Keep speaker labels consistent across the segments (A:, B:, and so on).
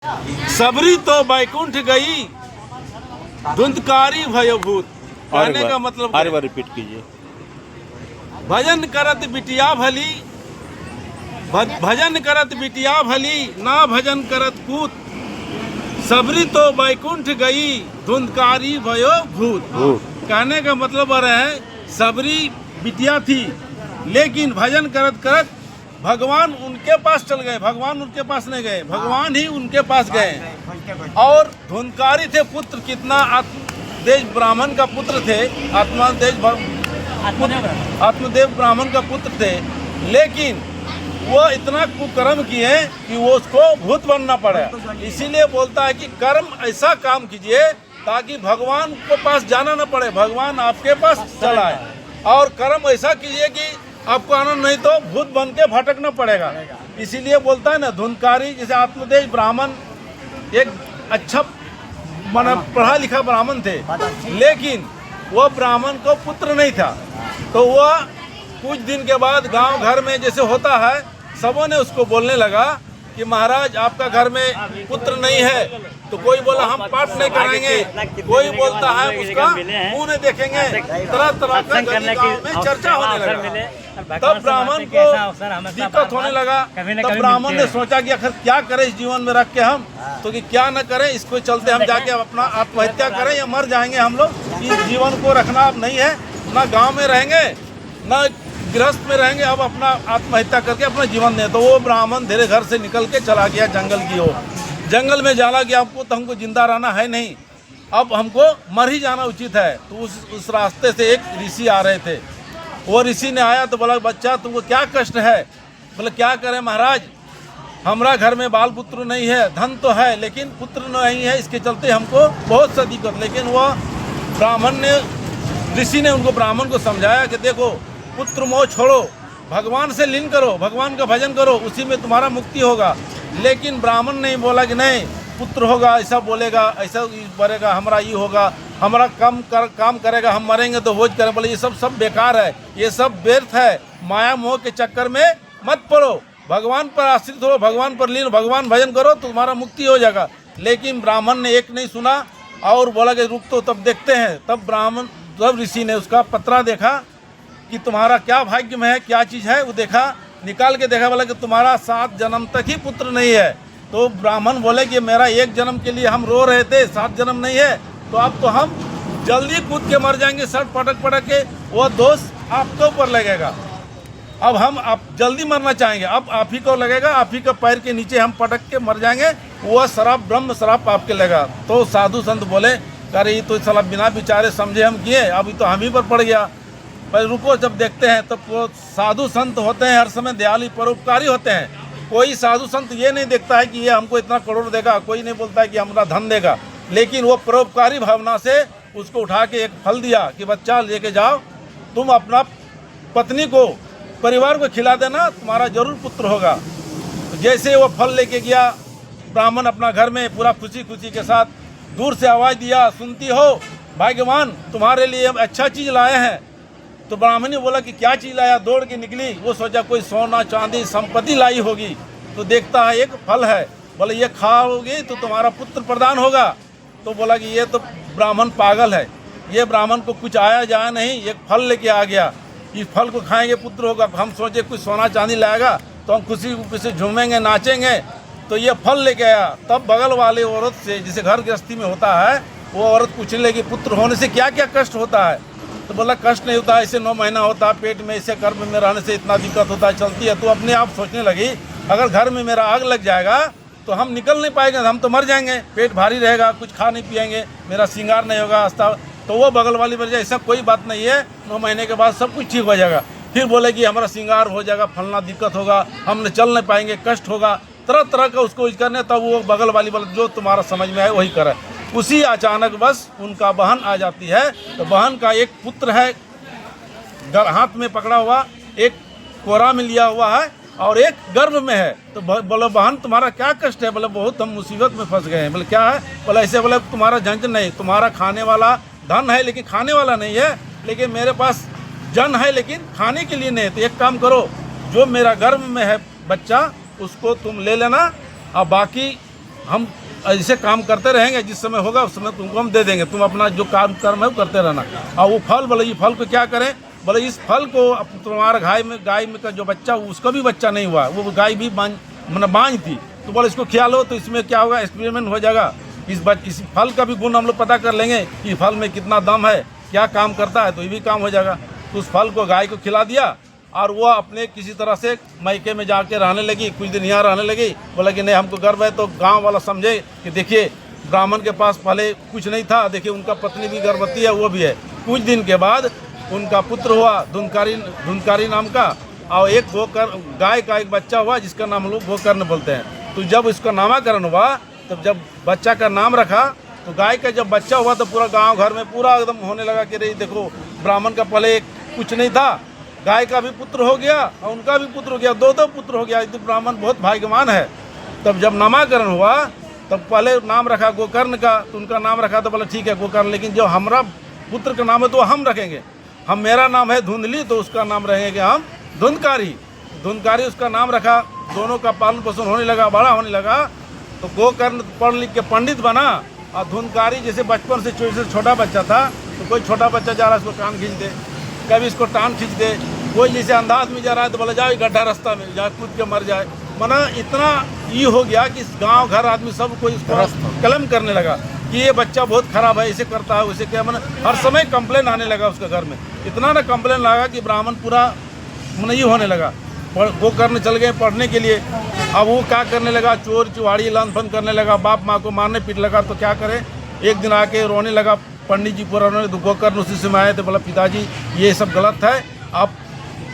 A: सबरी तो बैकुंठ गई, धुंधकारी भयभूत। कहने का मतलब
B: हर बार रिपीट कीजिए।
A: भजन करत बिटिया भली, भजन करत बिटिया भली, ना भजन करत पूत। सबरी तो बैकुंठ गई, धुंधकारी भयो भूत। कहने का मतलब है सबरी बिटिया थी, लेकिन भजन करत करत भगवान उनके पास चल गए। भगवान उनके पास नहीं गए, भगवान ही उनके पास गए। और धुंधकारी थे पुत्र, कितना आत्मदेव ब्राह्मण का पुत्र थे, आत्मदेव ब्राह्मण का पुत्र थे, लेकिन वो इतना कुकर्म किए कि वो उसको भूत बनना पड़ा। इसीलिए बोलता है कि कर्म ऐसा काम कीजिए ताकि भगवान को पास जाना न पड़े, भगवान आपके पास चला आए। और कर्म ऐसा कीजिए कि आपको आनंद नहीं तो भूत बन के भटकना पड़ेगा। इसीलिए बोलता है ना धुंधकारी, जैसे आत्मदेव ब्राह्मण एक अच्छा माना पढ़ा लिखा ब्राह्मण थे, लेकिन वह ब्राह्मण को पुत्र नहीं था। तो वह कुछ दिन के बाद गांव घर में जैसे होता है, सबों ने उसको बोलने लगा कि महाराज आपका घर में पुत्र नहीं है। तो कोई बोला हम पाठ नहीं कराएंगे, कोई बोलता है उसका मुंह नहीं देखेंगे। तरह तरह का गांव में चर्चा होने लगा। तब ब्राह्मण को दिक्कत होने लगा। तब ब्राह्मण ने सोचा कि आखिर क्या करें इस जीवन में रख के हम, तो कि क्या न करें, इसको चलते हम जाके अपना आत्महत्या करें या मर जाएंगे हम लोग। इस जीवन को रखना अब नहीं है, ना गाँव में रहेंगे न गृहस्थ में रहेंगे, अब अपना आत्महत्या करके अपना जीवन दें। तो वो ब्राह्मण धीरे घर से निकल के चला गया जंगल की ओर। जंगल में जाना कि आपको तो हमको जिंदा रहना है नहीं, अब हमको मर ही जाना उचित है। तो उस रास्ते से एक ऋषि आ रहे थे। वो ऋषि ने आया तो बोला बच्चा तुमको क्या कष्ट है? बोले क्या करें महाराज, हमारा घर में बाल पुत्र नहीं है, धन तो है लेकिन पुत्र नहीं है, इसके चलते हमको बहुत सा दिक्कत। लेकिन वह ब्राह्मण ने, ऋषि ने उनको ब्राह्मण को समझाया कि देखो पुत्र मोह छोड़ो, भगवान से लीन करो, भगवान का भजन करो, उसी में तुम्हारा मुक्ति होगा। लेकिन ब्राह्मण ने बोला कि नहीं, पुत्र होगा ऐसा बोलेगा, ऐसा बढ़ेगा, हमारा ये होगा, हमारा काम करेगा, हम मरेंगे तो भोज करें। बोले ये सब बेकार है, ये सब व्यर्थ है, माया मोह के चक्कर में मत पड़ो, भगवान पर आश्रित हो, भगवान पर लीन, भगवान भजन करो तो तुम्हारा मुक्ति हो जाएगा। लेकिन ब्राह्मण ने एक नहीं सुना और बोला कि रुक तो तब देखते हैं। तब ऋषि ने उसका पत्रा देखा कि तुम्हारा क्या भाग्य में है, क्या चीज़ है। वो देखा, निकाल के देखा, बोला कि तुम्हारा 7 जन्म तक ही पुत्र नहीं है। तो ब्राह्मण बोले कि मेरा 1 जन्म के लिए हम रो रहे थे, 7 जन्म नहीं है, तो अब तो हम जल्दी कूद के मर जाएंगे, सर पटक के, वो दोष आपके ऊपर लगेगा। अब हम आप जल्दी मरना चाहेंगे, अब आप ही को लगेगा, आप ही के पैर के नीचे हम पटक के मर जाएंगे, वह शराब ब्रह्म शराब आपके लगेगा। तो साधु संत बोले अरे ये तो साला बिना विचारे समझे हम किए, अभी तो हम ही पर पड़ गया। पर रुको जब देखते हैं तो वो साधु संत होते हैं हर समय दयालु परोपकारी होते हैं। कोई साधु संत ये नहीं देखता है कि ये हमको इतना करोड़ देगा, कोई नहीं बोलता है कि हमारा धन देगा, लेकिन वो परोपकारी भावना से उसको उठा के एक फल दिया कि बच्चा लेके जाओ, तुम अपना पत्नी को परिवार को खिला देना, तुम्हारा जरूर पुत्र होगा। तो जैसे वो फल लेके गया, ब्राह्मण अपना घर में पूरा खुशी खुशी के साथ दूर से आवाज़ दिया, सुनती हो भाग्यवान तुम्हारे लिए हम अच्छा चीज़ लाए हैं। तो ब्राह्मण ने बोला कि क्या चीज़ लाया? दौड़ के निकली, वो सोचा कोई सोना चांदी संपत्ति लाई होगी। तो देखता है एक फल है, बोले ये खाओगे तो तुम्हारा पुत्र प्रदान होगा। तो बोला कि ये तो ब्राह्मण पागल है, ये ब्राह्मण को कुछ आया जाया नहीं, एक फल लेके आ गया, इस फल को खाएंगे पुत्र होगा। हम सोचे कुछ सोना चांदी लाएगा तो हम खुशी से झूमेंगे नाचेंगे, तो ये फल लेके आया। तब बगल वाले औरत से, जिसे घर गृहस्थी में होता है, वो औरत पूछने लगी पुत्र होने से क्या क्या कष्ट होता है? तो बोला कष्ट नहीं होता, ऐसे 9 महीना होता है पेट में, ऐसे गर्भ में रहने से इतना दिक्कत होता है, चलती है। तो अपने आप सोचने लगी अगर घर में मेरा आग लग जाएगा तो हम निकल नहीं पाएंगे, हम तो मर जाएंगे, पेट भारी रहेगा, कुछ खा नहीं पिएंगे, मेरा श्रृंगार नहीं होगा अस्ता। तो वो बगल वाली बोले ऐसा कोई बात नहीं है, 9 महीने के बाद सब कुछ ठीक हो जाएगा। फिर बोले कि हमारा श्रृंगार हो जाएगा, फलना दिक्कत होगा, हम चल नहीं पाएंगे, कष्ट होगा, तरह तरह का उसको करने। तब वो बगल वाली बोले जो तुम्हारा समझ में आए वही करे। उसी अचानक बस उनका बहन आ जाती है। तो बहन का एक पुत्र है, हाथ में पकड़ा हुआ, एक कोरा में लिया हुआ है और एक गर्भ में है। तो बोले बहन तुम्हारा क्या कष्ट है? बोले बहुत हम मुसीबत में फंस गए हैं। बोले क्या है? बोले ऐसे। बोले तुम्हारा झंझट नहीं, तुम्हारा खाने वाला धन है लेकिन खाने वाला नहीं है, लेकिन मेरे पास जन है लेकिन खाने के लिए नहीं। तो एक काम करो, जो मेरा गर्भ में है बच्चा उसको तुम ले लेना और बाकी हम ऐसे काम करते रहेंगे, जिस समय होगा उस समय तुमको हम दे देंगे, तुम अपना जो काम कर्म है वो करते रहना। और वो फल बोले, ये फल को क्या करें, बोले इस फल को तुम्हारा गाय में का जो बच्चा, उसका भी बच्चा नहीं हुआ, वो गाय भी बांझ थी, तो बोले इसको खिला लो, तो इसमें क्या होगा, एक्सपेरिमेंट हो जाएगा, इस फल का भी गुण हम लोग पता कर लेंगे कि फल में कितना दम है, क्या काम करता है, तो ये भी काम हो जाएगा। तो उस फल को गाय को खिला दिया और वो अपने किसी तरह से मायके में जाके रहने लगी, कुछ दिन यहाँ रहने लगी। बोला कि नहीं हमको गर्व है, तो गांव वाला समझे कि देखिए ब्राह्मण के पास पहले कुछ नहीं था, देखिए उनका पत्नी भी गर्भवती है, वो भी है। कुछ दिन के बाद उनका पुत्र हुआ धुनकारी नाम का, और एक गाय का एक बच्चा हुआ जिसका नाम हम लोग गोकर्ण बोलते हैं। तो जब इसका नामकरण हुआ, तब जब बच्चा का नाम रखा, तो गाय का जब बच्चा हुआ तो पूरा गांव घर में पूरा एकदम होने लगा कि रे देखो ब्राह्मण का पहले कुछ नहीं था, गाय का भी पुत्र हो गया और उनका भी पुत्र हो गया, दो पुत्र हो गया, तो ब्राह्मण बहुत भाग्यवान है। तब जब नामकरण हुआ तब पहले नाम रखा गोकर्ण का, तो उनका नाम रखा, तो बोला ठीक है गोकर्ण, लेकिन जो हमारा पुत्र का नाम है तो हम रखेंगे, हम मेरा नाम है धुंधली, तो उसका नाम रहेंगे हम धुंधकारी उसका नाम रखा। दोनों का पालन पोषण होने लगा, बड़ा होने लगा, तो गोकर्ण पढ़ लिख के पंडित बना, और धुंधकारी जैसे बचपन से छोटा बच्चा था, तो कोई छोटा बच्चा जा रहा है इसको कान खींच दे, कभी इसको टांग खींच दे, कोई जैसे अंधा आदमी जा रहा है तो बोला जाओ गड्ढा रास्ता में जा कूद के मर जाए। मना इतना ये हो गया कि गांव घर आदमी सब कोई इसको कलम करने लगा कि ये बच्चा बहुत खराब है, इसे करता है उसे क्या, मैंने हर समय कंप्लेन आने लगा उसके घर में, इतना ना कंप्लेन लगा कि ब्राह्मण पूरा ये होने लगा। गोकर्ण चल गए पढ़ने के लिए, अब वो क्या करने लगा, चोर चुहाड़ी लानफन करने लगा, बाप माँ को मारने पीट लगा। तो क्या करे, एक दिन आके रोने लगा पंडित जी पूरा रोने, तो गोकर्ण उसी समय आए, तो बोला पिताजी ये सब गलत है, आप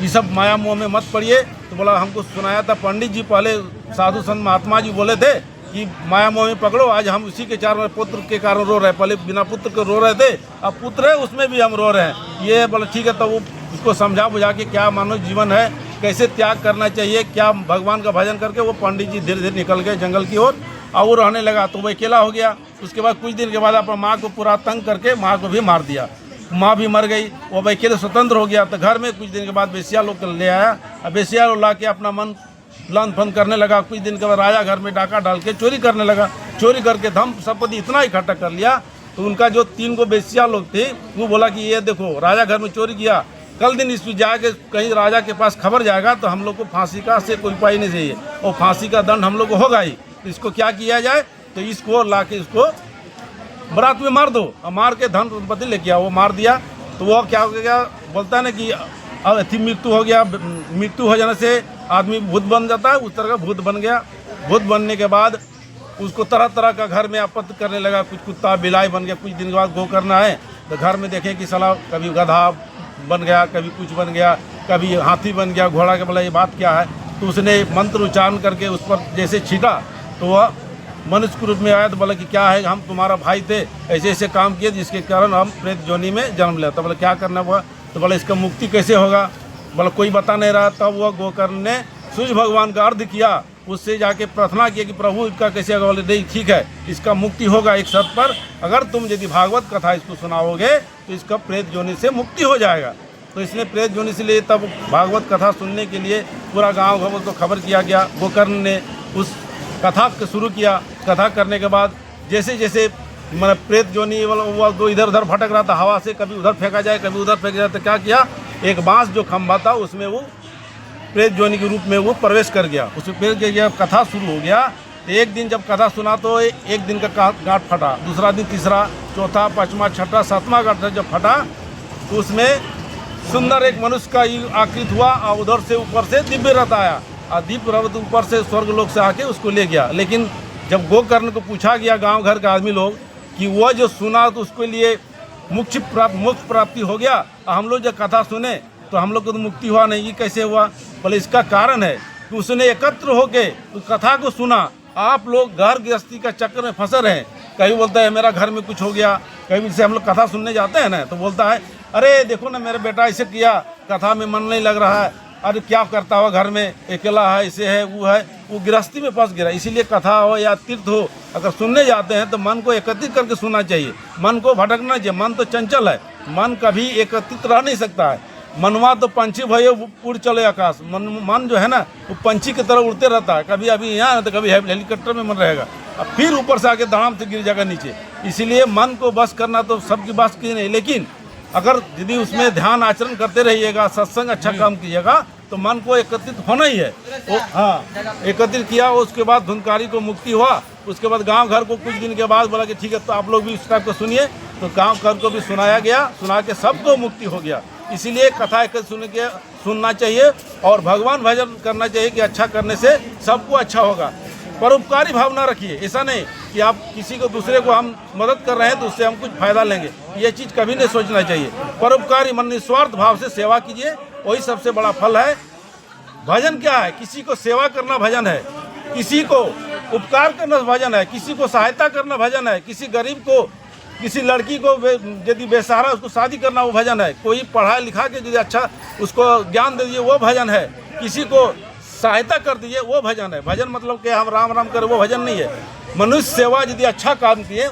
A: ये सब माया मोह में मत पड़िए। तो बोला हमको सुनाया था पंडित जी, पहले साधु संत महात्मा जी बोले थे कि माया मोह में पकड़ो, आज हम उसी के चार पुत्र के कारण रो रहे हैं, पहले बिना पुत्र के रो रहे थे, अब पुत्र है उसमें भी हम रो रहे हैं। ये बोला ठीक है, तो वो उसको समझा बुझा के क्या मानव जीवन है, कैसे त्याग करना चाहिए, क्या भगवान का भजन करके वो पंडित जी धीरे धीरे निकल गए जंगल की ओर, और वो रहने लगा। तो वो अकेला हो गया। उसके बाद कुछ दिन के बाद अपना माँ को पूरा तंग करके माँ को भी मार दिया, माँ भी मर गई, वो अकेले स्वतंत्र हो गया। तो घर में कुछ दिन के बाद बेसिया लोग ले आया, अब बेसिया लोग ला के अपना मन लन फन करने लगा। कुछ दिन के बाद राजा घर में डाका डाल के चोरी करने लगा, चोरी करके धन संपत्ति इतना इकट्ठा कर लिया। तो उनका जो 3 गो बेसिया लोग थे, वो बोला कि ये देखो राजा घर में चोरी किया, कल दिन इस जाके कहीं राजा के पास खबर जाएगा तो हम लोग को फांसी का से कोई उपाय नहीं चाहिए, और फांसी का दंड हम लोग को होगा ही। तो इसको क्या किया जाए, तो इसको ला के इसको बरात में मार दो, और मार के धन संपत्ति लेके आओ। वो मार दिया तो वो क्या हो गया, बोलता है ना कि अब अति मृत्यु हो गया, मृत्यु हो जाने से आदमी भूत बन जाता है, उस तरह का भूत बन गया। भूत बनने के बाद उसको तरह तरह का घर में आपत्ति करने लगा, कुछ कुत्ता बिलाई बन गया। कुछ दिन के बाद गोकर्ण आए तो घर में देखे कि साला कभी गधा बन गया, कभी कुछ बन गया, कभी हाथी बन गया, घोड़ा के। बोला ये बात क्या है, तो उसने मंत्र उच्चारण करके उस पर जैसे छीटा तो वह मनुष्य के रूप में आया। तो बोला कि क्या है, हम तुम्हारा भाई थे, ऐसे ऐसे काम किए जिसके कारण हम प्रेत जोनी में जन्म लिया। तो बोला क्या करना हुआ, तो बोला इसका मुक्ति कैसे होगा, बोला कोई बता नहीं रहा। तब वह गोकर्ण ने सूर्य भगवान का अर्घ किया, उससे जाके प्रार्थना किया कि प्रभु इसका कैसे होगा। बोले नहीं ठीक है, इसका मुक्ति होगा एक शर्त पर, अगर तुम यदि भागवत कथा इसको सुनाओगे तो इसका प्रेत जोनी से मुक्ति हो जाएगा। तो इसने प्रेत जोनी से लिए तब भागवत कथा सुनने के लिए पूरा गाँव घर को खबर किया गया। गोकर्ण ने उस कथा को शुरू किया। कथा करने के बाद जैसे जैसे मतलब प्रेत जोनी वो दो इधर उधर भटक रहा था हवा से, कभी उधर फेंका जाए कभी उधर फेंका जाए। तो क्या किया, एक बांस जो खंभा था उसमें वो प्रेत जोनी के रूप में वो प्रवेश कर गया। उसमें प्रेत गया, कथा शुरू हो गया। तो एक दिन जब कथा सुना तो एक दिन का गांठ फटा, दूसरा दिन तीसरा, चौथा, पाँचवा, छठा, सातवां गांठ जब फटा तो उसमें सुंदर एक मनुष्य का आकृत हुआ, और उधर से ऊपर से दिव्य रथ आया, और दिव्य रथ ऊपर से स्वर्ग लोक से आके उसको ले गया। लेकिन जब गोकर्ण को पूछा गया गांव घर के आदमी लोग कि वह जो सुना तो उसके लिए मोक्ष प्राप्ति हो गया, और हम लोग जब कथा सुने तो हम लोग को तो मुक्ति हुआ नहीं, ये कैसे हुआ। बोले इसका कारण है कि उसने एकत्र होके उस कथा को सुना। आप लोग घर गृहस्थी का चक्कर में फंसे रहे, कहीं बोलता है मेरा घर में कुछ हो गया, कहीं से हम लोग कथा सुनने जाते हैं ना तो बोलता है अरे देखो ना मेरा बेटा ऐसे किया, कथा में मन नहीं लग रहा है, अरे क्या करता हुआ घर में अकेला है, ऐसे है वो है, वो गृहस्थी में फंस गया। इसीलिए कथा हो या तीर्थ हो अगर सुनने जाते हैं तो मन को एकत्रित करके सुनना चाहिए, मन को भटकना चाहिए। मन तो चंचल है, मन कभी एकत्रित रह नहीं सकता है। मनवा तो पंछी भय उड़ चले आकाश, मन जो है ना वो पंछी की तरह उड़ते रहता है, कभी अभी यहाँ तो कभी हेलीकॉप्टर में मन रहेगा। अब फिर ऊपर से आके धड़ाम से गिर जाएगा नीचे। इसीलिए मन को बस करना तो सबकी बस की नहीं, लेकिन अगर यदि उसमें ध्यान आचरण करते रहिएगा, सत्संग अच्छा काम कीजिएगा तो मन को एकत्रित होना ही है। वो हाँ एकत्रित किया, उसके बाद धुंधकारी को मुक्ति हुआ। उसके बाद गांव घर को कुछ दिन के बाद बोला कि ठीक है तो आप लोग भी इस टाइप को सुनिए, तो गांव घर को भी सुनाया गया, सुना के सबको मुक्ति हो गया। इसीलिए कथा एक सुनना चाहिए और भगवान भजन करना चाहिए कि अच्छा करने से सबको अच्छा होगा। परोपकारी भावना रखिए, ऐसा नहीं कि आप किसी को दूसरे को हम मदद कर रहे हैं तो उससे हम कुछ फायदा लेंगे, ये चीज़ कभी नहीं सोचना चाहिए। परोपकारी मन निस्वार्थ भाव से सेवा कीजिए, वही सबसे बड़ा फल है। भजन क्या है? किसी को सेवा करना भजन है, किसी को उपकार करना भजन है, किसी को सहायता करना भजन है, किसी गरीब को, किसी लड़की को यदि बेसहारा उसको शादी करना वो भजन है, कोई पढ़ा लिखा के यदि अच्छा उसको ज्ञान दे दिए वो भजन है, किसी को सहायता कर दीजिए वो भजन है। भजन मतलब कि हम राम राम करें वो भजन नहीं है। मनुष्य सेवा यदि अच्छा काम किए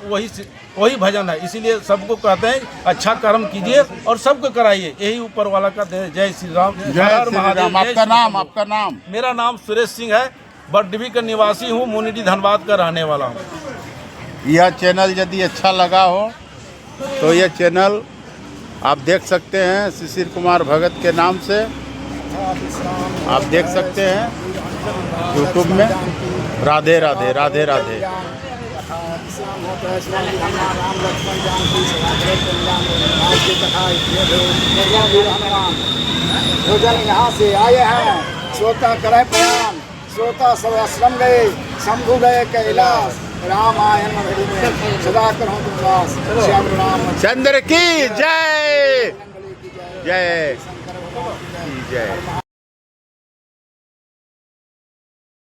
A: वही भजन है। इसीलिए सबको कहते हैं अच्छा कर्म कीजिए और सबको कराइए, यही ऊपर वाला का जय श्री राम।
B: जय श्री राम। आपका नाम?
A: मेरा नाम सुरेश सिंह है, बड़डीवी का निवासी हूँ, मुनिडी धनबाद का रहने वाला हूँ।
B: यह चैनल यदि अच्छा लगा हो तो यह चैनल आप देख सकते हैं शिशिर कुमार भगत के नाम से आप देख सकते हैं यूट्यूब में। राधे राधे राधे राधे।
C: भोजन यहाँ से आए हैं, श्रोता करे प्रणाम, श्रोता सब आश्रम गए, शंभु गए कैलाश, राम आए नगरी में सदा करो तुम वास। श्याम राम
B: चंद्र की जय, जय जय।